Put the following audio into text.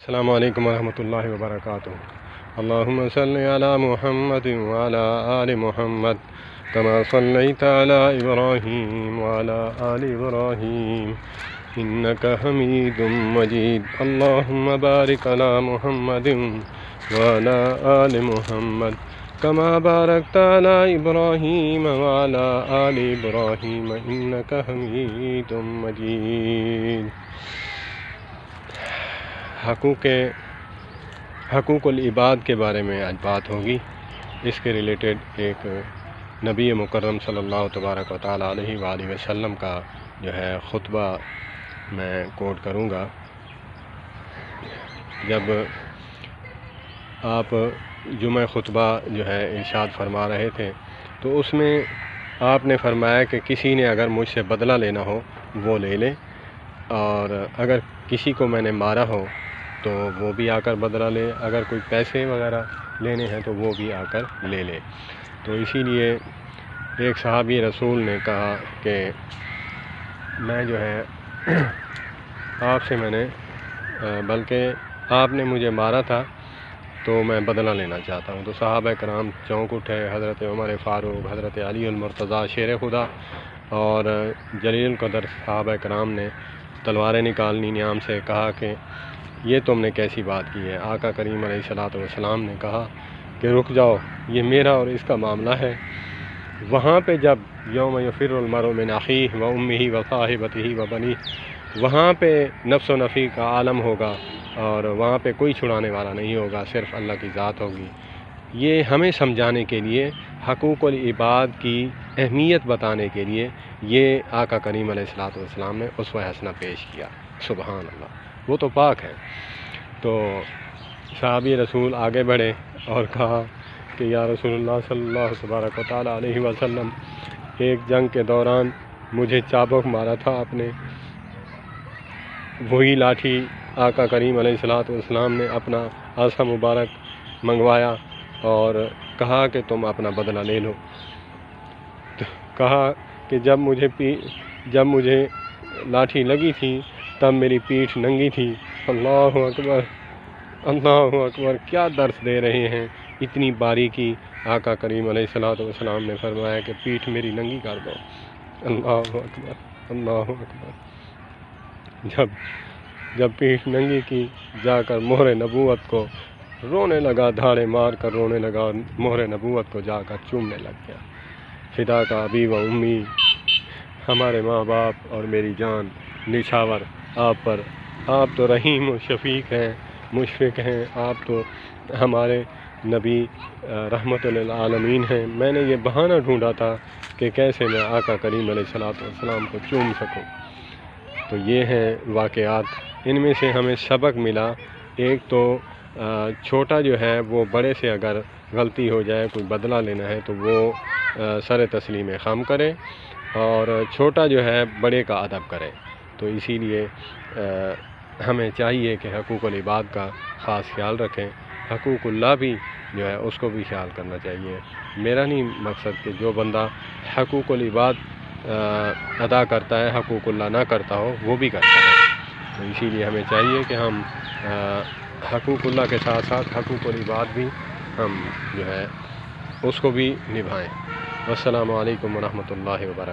السلام علیکم ورحمۃ اللہ وبرکاتہ۔ اللہم صلی علی محمد وعلی آل محمد کما صلیت علی ابراہیم وعلی آل ابراہیم انک حمید مجید۔ اللہم بارک علی محمد وعلی آل محمد کما بارکت علی ابراہیم وعلی آل ابراہیم انک حمید مجید۔ حقوق العباد کے بارے میں آج بات ہوگی۔ اس کے ریلیٹڈ ایک نبی مکرم صلی اللہ تبارک و تعالیٰ علیہ وآلہ وسلم کا خطبہ میں کوٹ کروں گا۔ جب آپ جمعہ خطبہ ارشاد فرما رہے تھے تو اس میں آپ نے فرمایا کہ کسی نے اگر مجھ سے بدلہ لینا ہو وہ لے لے، اور اگر کسی کو میں نے مارا ہو تو وہ بھی آ کر بدلہ لے، اگر کوئی پیسے وغیرہ لینے ہیں تو وہ بھی آ کر لے لے۔ تو اسی لیے ایک صحابی رسول نے کہا کہ میں آپ سے بلکہ آپ نے مجھے مارا تھا تو میں بدلہ لینا چاہتا ہوں۔ تو صحابہ کرام چونک اٹھے، حضرت عمر فاروق، حضرت علی المرتضیٰ شیر خدا اور جلیل القدر صحابہ کرام نے تلواریں نکالنی نیام سے، کہا کہ یہ تم نے کیسی بات کی ہے۔ آقا کریم علیہ الصلوۃ والسلام نے کہا کہ رک جاؤ، یہ میرا اور اس کا معاملہ ہے۔ وہاں پہ جب یوم یفر المرء من اخیہ و امہ و صاحبتہ و بنیہ، وہاں پہ نفس و نفی کا عالم ہوگا اور وہاں پہ کوئی چھڑانے والا نہیں ہوگا، صرف اللہ کی ذات ہوگی۔ یہ ہمیں سمجھانے کے لیے، حقوق العباد کی اہمیت بتانے کے لیے یہ آقا کریم علیہ الصلوۃ والسلام نے اسوہ حسنہ پیش کیا۔ سبحان اللہ، وہ تو پاک ہے۔ تو صحابی رسول آگے بڑھے اور کہا کہ یا رسول اللہ صلی اللہ تبارک و تعالیٰ علیہ وسلم، ایک جنگ کے دوران مجھے چابک مارا تھا آپ نے، وہی لاٹھی آقا کریم علیہ الصلوۃ والسلام نے اپنا عصا مبارک منگوایا اور کہا کہ تم اپنا بدلہ لے لو۔ کہا کہ جب مجھے لاٹھی لگی تھی تب میری پیٹھ ننگی تھی۔ اللہ اکبر، اللہ اکبر، کیا درس دے رہے ہیں! اتنی باریکی آقا کریم علیہ الصلوۃ والسلام نے فرمایا کہ پیٹھ میری ننگی کر دو۔ اللہ اکبر، اللہ اکبر۔ جب پیٹھ ننگی کی، جا کر مہر نبوت کو رونے لگا، دھاڑے مار کر رونے لگا، مہر نبوت کو جا کر چومنے لگ گیا۔ فدا کا ابی و امی، ہمارے ماں باپ اور میری جان نچھاور آپ پر۔ آپ تو رحیم و شفیق ہیں، مشفق ہیں، آپ تو ہمارے نبی رحمت للعالمین ہیں۔ میں نے یہ بہانہ ڈھونڈا تھا کہ کیسے میں آقا کریم علیہ الصلوۃ والسلام کو چوم سکوں۔ تو یہ ہیں واقعات، ان میں سے ہمیں سبق ملا۔ ایک تو چھوٹا وہ بڑے سے اگر غلطی ہو جائے، کوئی بدلہ لینا ہے تو وہ سر تسلیم خم کرے، اور چھوٹا بڑے کا ادب کرے۔ تو اسی لیے ہمیں چاہیے کہ حقوق العباد کا خاص خیال رکھیں، حقوق اللہ بھی اس کو بھی خیال کرنا چاہیے۔ میرا نہیں مقصد کہ جو بندہ حقوق العباد ادا کرتا ہے حقوق اللہ نہ کرتا ہو، وہ بھی کرتا ہے۔ تو اسی لیے ہمیں چاہیے کہ ہم حقوق اللہ کے ساتھ ساتھ حقوق العباد بھی ہم اس کو بھی نبھائیں۔ السلام علیکم ورحمۃ اللہ وبرکاتہ۔